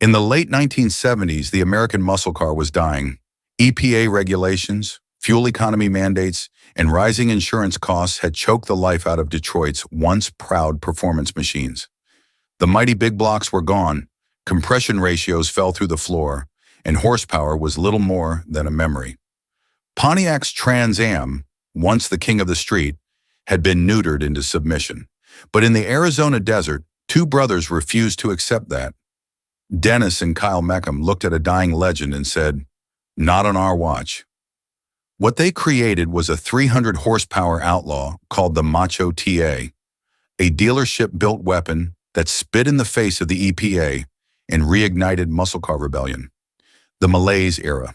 In the late 1970s, the American muscle car was dying. EPA regulations, fuel economy mandates, and rising insurance costs had choked the life out of Detroit's once proud performance machines. The mighty big blocks were gone, compression ratios fell through the floor, and horsepower was little more than a memory. Pontiac's Trans Am, once the king of the street, had been neutered into submission. But in the Arizona desert, two brothers refused to accept that. Dennis and Kyle Meckham looked at a dying legend and said, "Not on our watch." What they created was a 300 horsepower outlaw called the Macho TA, a dealership-built weapon that spit in the face of the EPA and reignited muscle car rebellion. The Malaise era.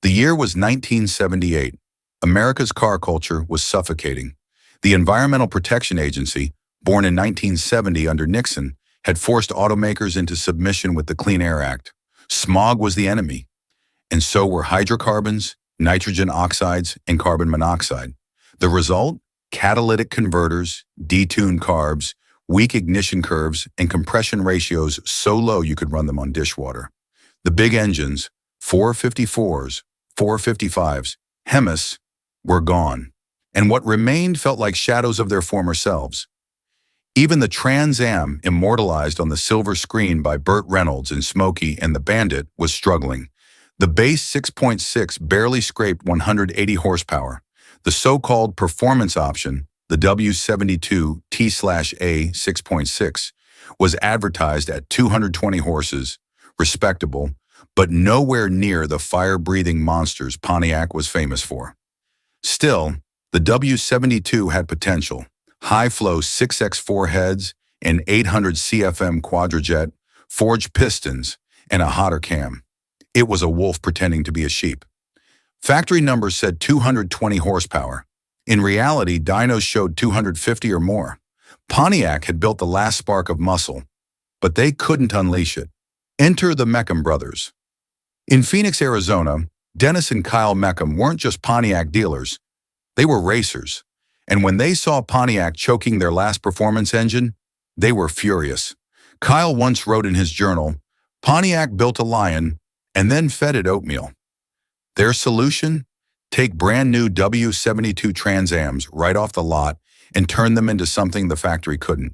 The year was 1978. America's car culture was suffocating. The Environmental Protection Agency, born in 1970 under Nixon, had forced automakers into submission with the Clean Air Act. Smog was the enemy, and so were hydrocarbons, nitrogen oxides, and carbon monoxide. The result? Catalytic converters, detuned carbs, weak ignition curves, and compression ratios so low you could run them on dishwater. The big engines, 454s, 455s, Hemis, were gone, and what remained felt like shadows of their former selves. Even the Trans Am, immortalized on the silver screen by Burt Reynolds in Smokey and the Bandit, was struggling. The base 6.6 barely scraped 180 horsepower. The so-called performance option, the W72 T/A 6.6, was advertised at 220 horses, respectable, but nowhere near the fire-breathing monsters Pontiac was famous for. Still, the W72 had potential. High-flow 6x4 heads, an 800 CFM quadrajet, forged pistons, and a hotter cam. It was a wolf pretending to be a sheep. Factory numbers said 220 horsepower. In reality, dynos showed 250 or more. Pontiac had built the last spark of muscle, but they couldn't unleash it. Enter the Meckham brothers. In Phoenix, Arizona, Dennis and Kyle Meckham weren't just Pontiac dealers. They were racers. And when they saw Pontiac choking their last performance engine, they were furious. Kyle once wrote in his journal, "Pontiac built a lion and then fed it oatmeal." Their solution? Take brand new W72 Trans Ams right off the lot and turn them into something the factory couldn't.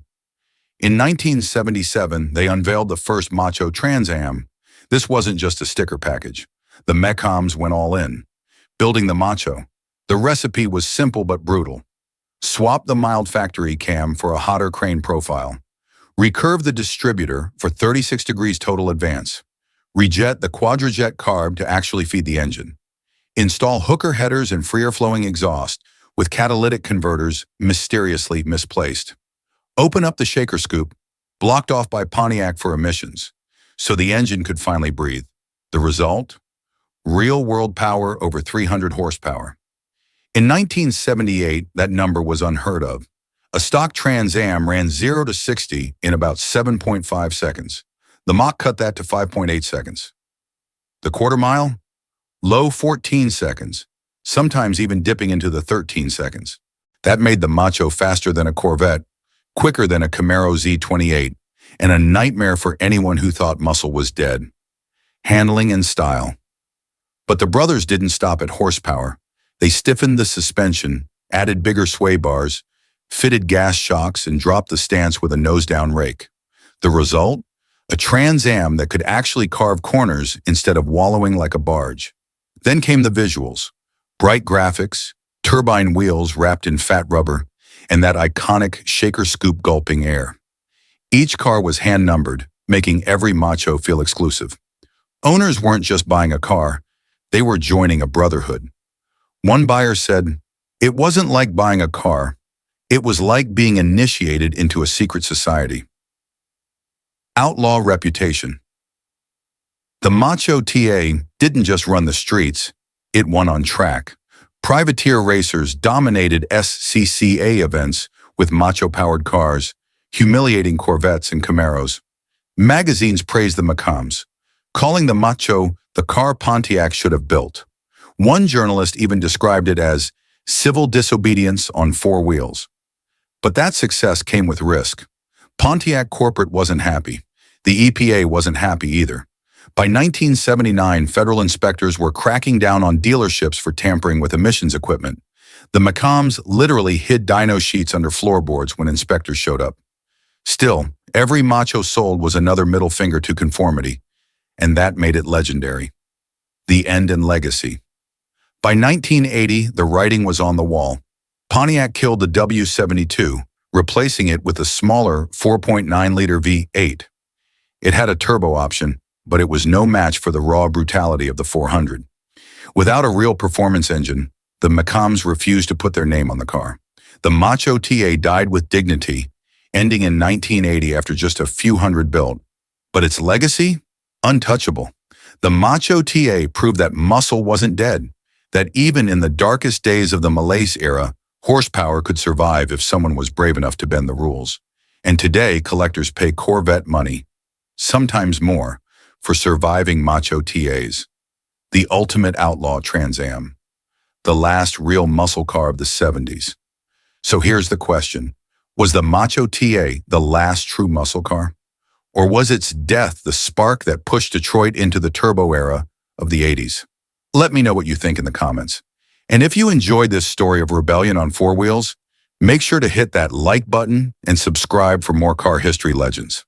In 1977, they unveiled the first Macho Trans Am. This wasn't just a sticker package. The Meckhams went all in, building the Macho. The recipe was simple but brutal. Swap the mild factory cam for a hotter crane profile. Recurve the distributor for 36 degrees total advance. Rejet the quadrajet carb to actually feed the engine. Install hooker headers and freer-flowing exhaust with catalytic converters mysteriously misplaced. Open up the shaker scoop, blocked off by Pontiac for emissions, so the engine could finally breathe. The result? Real-world power over 300 horsepower. In 1978, that number was unheard of. A stock Trans Am ran 0 to 60 in about 7.5 seconds. The Mach cut that to 5.8 seconds. The quarter mile? Low 14 seconds, sometimes even dipping into the 13 seconds. That made the Macho faster than a Corvette, quicker than a Camaro Z28, and a nightmare for anyone who thought muscle was dead. Handling and style. But the brothers didn't stop at horsepower. They stiffened the suspension, added bigger sway bars, fitted gas shocks, and dropped the stance with a nose-down rake. The result? A Trans Am that could actually carve corners instead of wallowing like a barge. Then came the visuals. Bright graphics, turbine wheels wrapped in fat rubber, and that iconic shaker-scoop gulping air. Each car was hand-numbered, making every Macho feel exclusive. Owners weren't just buying a car, they were joining a brotherhood. One buyer said, "It wasn't like buying a car, it was like being initiated into a secret society." Outlaw reputation. The Macho TA didn't just run the streets, it won on track. Privateer racers dominated SCCA events with Macho-powered cars, humiliating Corvettes and Camaros. Magazines praised the Meckhams, calling the Macho the car Pontiac should have built. One journalist even described it as civil disobedience on four wheels. But that success came with risk. Pontiac corporate wasn't happy. The EPA wasn't happy either. By 1979, federal inspectors were cracking down on dealerships for tampering with emissions equipment. The Macams literally hid dyno sheets under floorboards when inspectors showed up. Still, every macho sold was another middle finger to conformity, and that made it legendary. The end and legacy. By 1980, the writing was on the wall. Pontiac killed the W72, replacing it with a smaller 4.9-liter V8. It had a turbo option, but it was no match for the raw brutality of the 400. Without a real performance engine, the Macams refused to put their name on the car. The Macho TA died with dignity, ending in 1980 after just a few hundred built. But its legacy? Untouchable. The Macho TA proved that muscle wasn't dead, that even in the darkest days of the Malaise era, horsepower could survive if someone was brave enough to bend the rules. And today, collectors pay Corvette money, sometimes more, for surviving Macho TAs. The ultimate outlaw Trans Am. The last real muscle car of the 70s. So here's the question. Was the Macho TA the last true muscle car? Or was its death the spark that pushed Detroit into the turbo era of the 80s? Let me know what you think in the comments. And if you enjoyed this story of rebellion on four wheels, make sure to hit that like button and subscribe for more car history legends.